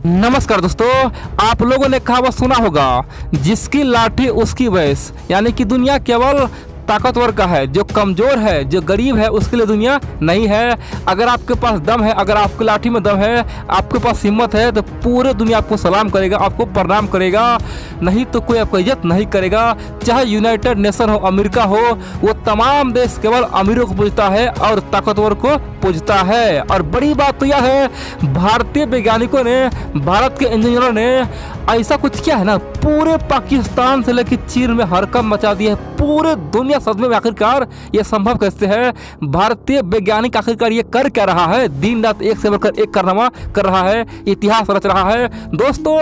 नमस्कार दोस्तों, आप लोगों ने कहावत सुना होगा, जिसकी लाठी उसकी भैंस। यानी कि दुनिया केवल ताकतवर का है, जो कमज़ोर है, जो गरीब है, उसके लिए दुनिया नहीं है। अगर आपके पास दम है, अगर आपकी लाठी में दम है, आपके पास हिम्मत है, तो पूरे दुनिया आपको सलाम करेगा, आपको प्रणाम करेगा। नहीं तो कोई आपको इज्जत नहीं करेगा। चाहे यूनाइटेड नेशन हो, अमेरिका हो, वो तमाम देश केवल अमीरों को पूजता है और ताकतवर को पूजता है। और बड़ी बात तो यह है, भारतीय वैज्ञानिकों ने, भारत के इंजीनियरों ने ऐसा कुछ किया है ना, पूरे पाकिस्तान से लेकर चीन में हड़कंप मचा दिया है। पूरे दुनिया सदमे में आखिरकार ये संभव कैसे है? भारतीय वैज्ञानिक आखिरकार ये कर क्या रहा है? दिन रात एक से बढ़कर एक कारनामा कर रहा है, इतिहास रच रहा है। दोस्तों,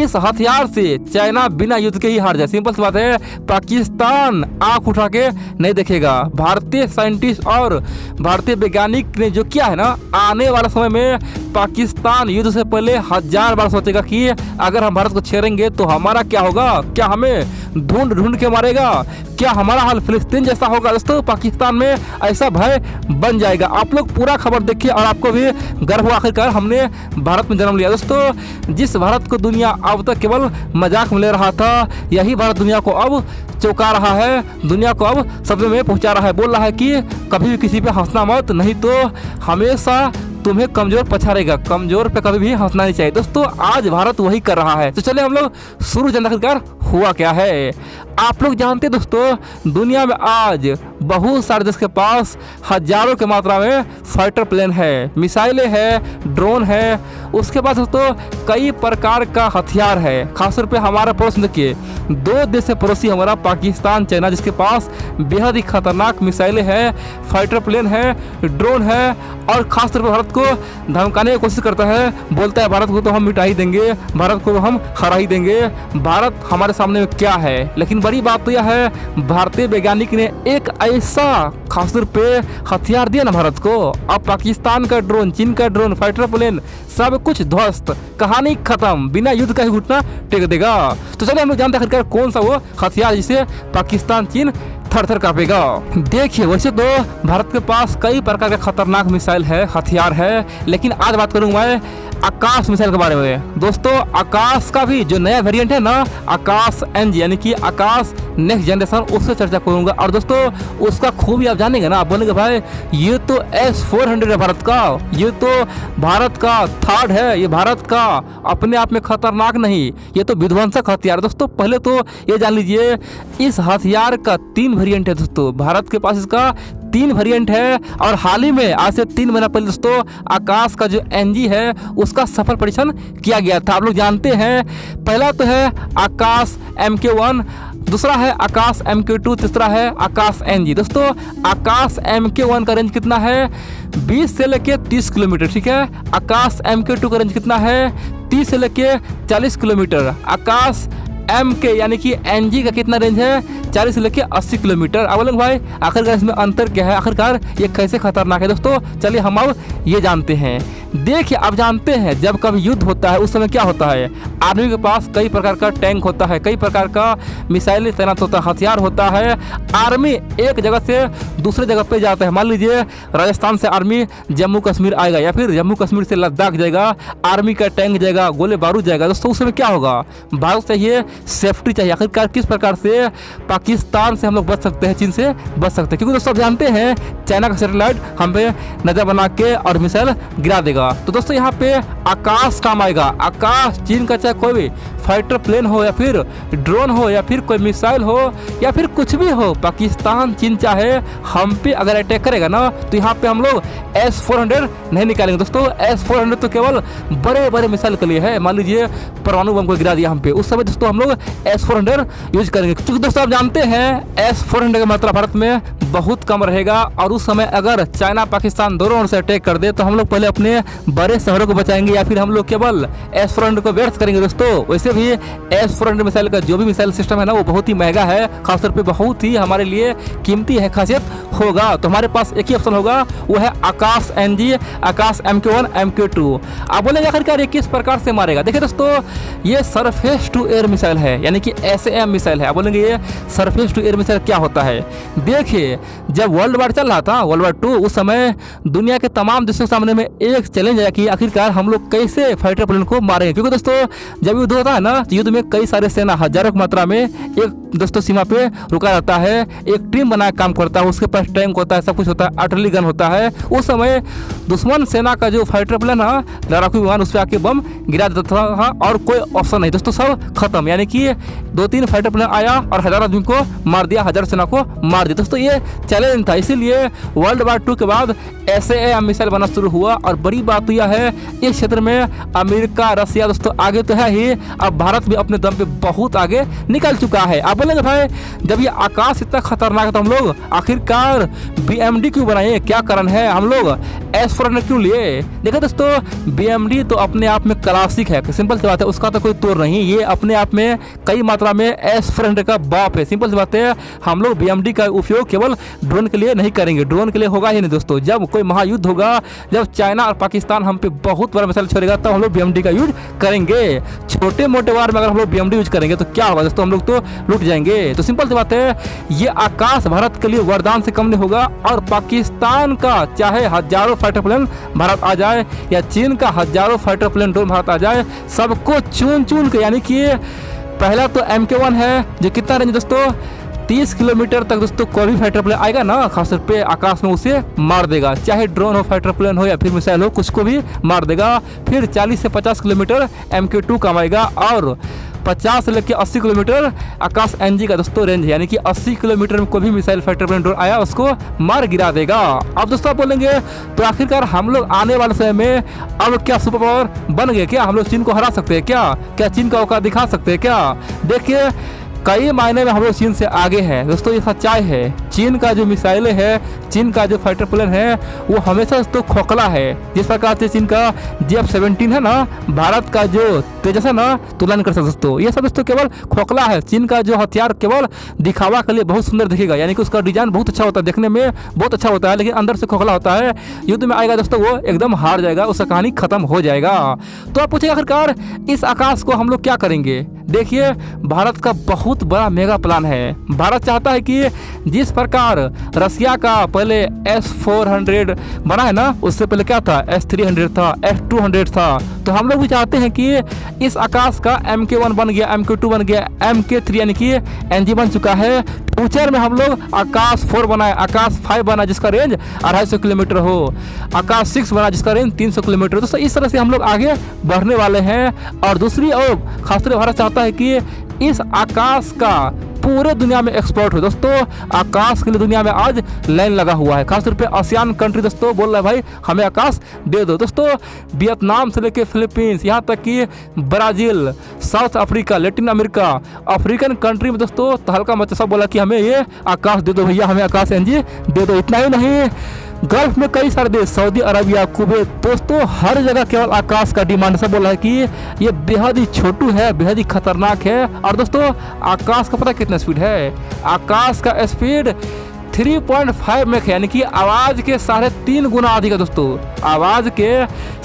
इस हथियार से चाइना बिना युद्ध के ही हार जाए। सिंपल सी बात है, पाकिस्तान आंख उठा के नहीं देखेगा। भारतीय साइंटिस्ट और भारतीय वैज्ञानिक ने जो किया है ना, आने वाले समय में पाकिस्तान युद्ध से पहले 1000 बार सोचेगा कि अगर हम भारत को छेड़ेंगे तो हमारा क्या होगा, क्या हमें ढूंढ ढूंढ के मारेगा, क्या हमारा हाल फिलिस्तीन जैसा होगा। दोस्तों, पाकिस्तान में ऐसा भय बन जाएगा। आप लोग पूरा खबर देखिए और आपको भी गर्व हो, आखिरकार हमने भारत में जन्म लिया। दोस्तों, जिस भारत को दुनिया अब तक केवल मजाक में ले रहा था, यही भारत दुनिया को अब चौंका रहा है, दुनिया को अब सदमे में पहुंचा रहा है। बोल रहा है कि कभी भी किसी पे हंसना मत, नहीं तो हमेशा तुम्हें कमजोर पछाड़ेगा। कमजोर पे कभी भी हंसना नहीं चाहिए। दोस्तों, आज भारत वही कर रहा है। तो चले हम लोग शुरू जानते आखिरकार हुआ क्या है। आप लोग जानते हैं दोस्तों, दुनिया में आज बहुत सारे देश के पास हजारों की मात्रा में फाइटर प्लेन है, मिसाइलें है, ड्रोन है। उसके बाद दोस्तों कई प्रकार का हथियार है। खासतौर पे हमारा पड़ोस में देखिए, 2 देश से पड़ोसी हमारा पाकिस्तान, चाइना, जिसके पास बेहद ही खतरनाक मिसाइलें हैं, फाइटर प्लेन है, ड्रोन है। और खासतौर पर भारत को धमकाने की कोशिश करता है, बोलता है भारत को तो हम मिटा ही देंगे, भारत को हम हरा ही देंगे। भारत हमारे सामने में क्या है? लेकिन बड़ी बात तो यह है, भारतीय वैज्ञानिक ने एक ऐसा खासतौर पे हथियार दिया ना भारत को, अब पाकिस्तान का ड्रोन, चीन का ड्रोन, फाइटर प्लेन, सब कुछ ध्वस्त, कहानी खत्म, बिना युद्ध का ही घुटना टेक देगा। तो चलिए हम लोग जानते हैं कौन सा वो हथियार जिसे पाकिस्तान, चीन थर थर कांपेगा। देखिए, वैसे तो भारत के पास कई प्रकार के खतरनाक मिसाइल है, हथियार है, लेकिन आज बात करूंगा मैं आकाश मिसाइल के बारे में। दोस्तों, आकाश का भी जो नया वेरिएंट है ना, आकाश NG यानी कि आकाश नेक्स्ट जनरेशन, उससे चर्चा करूंगा। और दोस्तों, उसका खूबी आप जानेंगे ना, आप बोलेंगे भाई ये तो S-400 है भारत का, ये तो भारत का थर्ड है, ये भारत का अपने आप में खतरनाक नहीं, ये तो विध्वंसक हथियार। दोस्तों, पहले तो ये जान लीजिए, इस हथियार का 3 वेरिएंट है। दोस्तों, भारत के पास इसका 3 वेरिएंट है। और हाल ही में आज से 3 महीना पहले दोस्तों आकाश का जो NG है उसका सफल परीक्षण किया गया था। आप लोग जानते हैं, पहला तो है आकाश MK1, दूसरा है आकाश MK2, तीसरा है आकाश NG। दोस्तों, आकाश MK1 का रेंज कितना है? 20 से लेके 30 किलोमीटर, ठीक है। आकाश MK2 का रेंज कितना है? 30 से लेके 40 किलोमीटर। आकाश MK यानी कि NG का कितना रेंज है? 40 से लेके 80 किलोमीटर। अब बोलेंगे भाई आखिरकार इसमें अंतर क्या है, आखिरकार ये कैसे खतरनाक है? दोस्तों, चलिए हम अब ये जानते हैं। देखिए, आप जानते हैं जब कभी युद्ध होता है उस समय क्या होता है, आर्मी के पास कई प्रकार का टैंक होता है, कई प्रकार का मिसाइल तैनात होता है, हथियार होता है। आर्मी एक जगह से दूसरे जगह पे जाता है। मान लीजिए राजस्थान से आर्मी जम्मू कश्मीर आएगा, या फिर जम्मू कश्मीर से लद्दाख जाएगा, आर्मी का टैंक जाएगा, गोले बारूद जाएगा। दोस्तों, उस समय क्या होगा? भारत चाहिए सेफ्टी चाहिए। आखिरकार किस प्रकार से पाकिस्तान से हम लोग बच सकते हैं, चीन से बच सकते हैं? क्योंकि दोस्तों आप जानते हैं चाइना का सैटेलाइट हम पे नजर बना के और मिसाइल गिरा देगा। तो दोस्तों, यहाँ पे आकाश काम आएगा। आकाश, चीन का चाहे कोई भी फाइटर प्लेन हो, या फिर ड्रोन हो, या फिर कोई मिसाइल हो, या फिर कुछ भी हो, पाकिस्तान, चीन चाहे हम पे अगर अटैक करेगा ना, तो यहाँ पे हम लोग S-400 नहीं निकालेंगे। दोस्तों, S-400 तो केवल बड़े बड़े मिसाइल के लिए है। मान लीजिए परमाणु बम को गिरा दिया हम पे, उस समय दोस्तों हम लोग S-400 यूज करेंगे। क्योंकि दोस्तों आप जानते हैं S-400 की मात्रा भारत में बहुत कम रहेगा। और उस समय अगर चाइना, पाकिस्तान दोनों ओर से अटैक कर दे, तो हम लोग पहले अपने बड़े शहरों को बचाएंगे, या फिर हम लोग केवल S-400 को व्यर्थ करेंगे। दोस्तों, वैसे वैसे भी S-400 मिसाइल का जो भी मिसाइल सिस्टम है ना वो बहुत ही महंगा है, खासतौर पे बहुत ही हमारे लिए कीमती है, खासियत होगा। तो हमारे पास एक ही ऑप्शन होगा, वो है आकाश NG, आकाश MK1 MK2। आप बोलेंगे आखिरकार ये किस प्रकार से मारेगा? देखिए दोस्तों, ये सरफेस टू एयर मिसाइल है, यानी कि SAM मिसाइल है। आप बोलेंगे ये सरफेस टू एयर मिसाइल क्या होता है? देखिए, जब वर्ल्ड वार चल रहा था, वर्ल्ड वार 2, उस समय दुनिया के तमाम देशों के सामने में एक चैलेंज आया कि आखिरकार हम लोग कैसे फाइटर प्लेन को मारेंगे। क्योंकि दोस्तों जब युद्ध होता है ना, तो युद्ध में कई सारे सेना हजारों की मात्रा में एक दोस्तों सीमा पे रुका रहता है, एक टीम बना काम करता है, उसके पास टैंक होता है, सब कुछ होता है, आर्टिलरी गन होता है। उस समय दुश्मन सेना का जो फाइटर प्लेन है, लड़ाकू विमान, उस पर आके बम गिरा देता था और कोई ऑप्शन नहीं दोस्तों, सब खत्म। यानी कि 2-3 फाइटर प्लेन आया और हजारों आदमी को मार दिया, हजारों सेना को मार दिया। दोस्तों ये चैलेंज था, इसीलिए वर्ल्ड वार 2 के बाद SAM मिसाइल बनना शुरू हुआ। और बड़ी बात तो यह है, इस क्षेत्र में अमेरिका, रसिया दोस्तों आगे तो है ही, अब भारत भी अपने दम पे बहुत आगे निकल चुका है। आप बोलेंगे भाई जब ये आकाश इतना खतरनाक है तो हम लोग आखिरकार BMD क्यों बनाए, क्या कारण है, हम लोग S-400 क्यों लिए? देखो दोस्तों, BMD तो अपने आप में क्लासिक है, सिंपल सी बात है, उसका तो कोई तोड़ नहीं। ये अपने आप में कई मात्रा में S-400 का बाप है। सिंपल सी बात है, हम लोग BMD का उपयोग केवल ड्रोन के लिए नहीं करेंगे, ड्रोन के लिए होगा ही नहीं दोस्तों। जब कोई महायुद्ध होगा, जब चाइना और पाकिस्तान हम पे बहुत बड़ा मिसाइल छोड़ेगा, तब हम लोग BMD का यूज करेंगे। छोटे मोटे वार में अगर हम लोग BMD यूज करेंगे तो क्या होगा दोस्तों, हम लोग तो लूट जाएंगे। तो सिंपल सी बात है, ये आकाश भारत के लिए वरदान से कम नहीं होगा। और पाकिस्तान का चाहे हजारों फाइटर प्लेन भारत आ जाए, या चीन का हजारों फाइटर प्लेन ड्रोन भारत आ जाए, सबको चुन चुन के, यानी कि पहला तो MK1 है जो कितना रेंज दोस्तों, 30 किलोमीटर तक दोस्तों कोई भी फाइटर प्लेन आएगा ना, खासतौर पे आकाश में उसे मार देगा, चाहे ड्रोन हो, फाइटर प्लेन हो या फिर मिसाइल हो, कुछ को भी मार देगा। फिर 40 से 50 किलोमीटर MK2 कम आएगा, और 50 से लेकर 80 किलोमीटर आकाश NG का दोस्तों रेंज है, यानी कि 80 किलोमीटर में कोई भी मिसाइल, फाइटर प्लेन, ड्रोन आया उसको मार गिरा देगा। अब दोस्तों आप बोलेंगे तो आखिरकार हम लोग आने वाले समय में अब क्या सुपर पावर बन गए क्या, हम लोग चीन को हरा सकते हैं क्या चीन का औकात दिखा सकते हैं क्या? देखिए, कई मायने में हम लोग चीन से आगे हैं दोस्तों, ये सच्चाई है। चीन का जो मिसाइलें है, चीन का जो फाइटर प्लेन है, वो हमेशा दोस्तों खोखला है। जिस प्रकार से चीन का JF-17 है ना, भारत का जो तेजस है ना, तुलना नहीं कर सकते दोस्तों। ये सब दोस्तों केवल खोखला है। चीन का जो हथियार केवल दिखावा के लिए बहुत सुंदर दिखेगा, यानी कि उसका डिजाइन बहुत अच्छा होता है, देखने में बहुत अच्छा होता है, लेकिन अंदर से खोखला होता है। युद्ध में आएगा दोस्तों वो एकदम हार जाएगा, उसका कहानी खत्म हो जाएगा। तो आप पूछेगा आखिरकार इस आकाश को हम लोग क्या करेंगे? देखिए, भारत का बहुत बड़ा मेगा प्लान है। भारत चाहता है कि जिस प्रकार रसिया का पहले S-400 बना है ना, उससे पहले क्या था, S-300 था, S-200 था, तो हम लोग भी चाहते हैं कि इस आकाश का MK1 बन गया, MK2 बन गया, MK3 यानी कि NG बन चुका है। फ्यूचर में हम लोग आकाश 4 बनाए, आकाश 5 बना जिसका रेंज 250 किलोमीटर हो, आकाश 6 बना जिसका रेंज 300 किलोमीटर। दोस्तों इस तरह से हम लोग आगे बढ़ने वाले हैं। और दूसरी ओर खासतौर भारत चाहता है कि इस आकाश का पूरे दुनिया में एक्सपोर्ट हो। दोस्तों आकाश के लिए दुनिया में आज लाइन लगा हुआ है, खासतौर पे आसियान कंट्री दोस्तों बोल रहा है भाई हमें आकाश दे दो। दोस्तों वियतनाम से लेके फिलीपींस, यहाँ तक कि Brazil, south Africa, Latin America, African country में दोस्तों तहलका मचा, सब बोला कि हमें ये आकाश दे दो भैया, हमें आकाश NG दे दो। इतना ही नहीं, गल्फ में कई सारे देश, सऊदी अरबिया, कुवैत, दोस्तों हर जगह केवल आकाश का डिमांड। सब बोला है कि ये बेहद ही छोटू है, बेहद ही खतरनाक है। और दोस्तों आकाश का पता कितना स्पीड है? आकाश का स्पीड 3.5 मैक है, यानी कि आवाज़ के 3.5 गुना अधिक है। दोस्तों आवाज़ के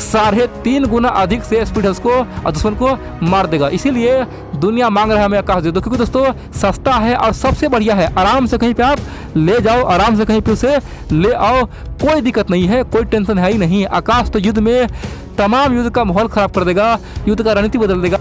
3.5 गुना अधिक से स्पीड है उसको, और दुश्मन को मार देगा। इसीलिए दुनिया मांग रहा है हमें आकाश दे दो, क्योंकि दोस्तों सस्ता है और सबसे बढ़िया है। आराम से कहीं पे आप ले जाओ, आराम से कहीं पे उसे ले आओ, कोई दिक्कत नहीं है, कोई टेंशन है ही नहीं। आकाश तो युद्ध में तमाम युद्ध का माहौल खराब कर देगा, युद्ध का रणनीति बदल देगा।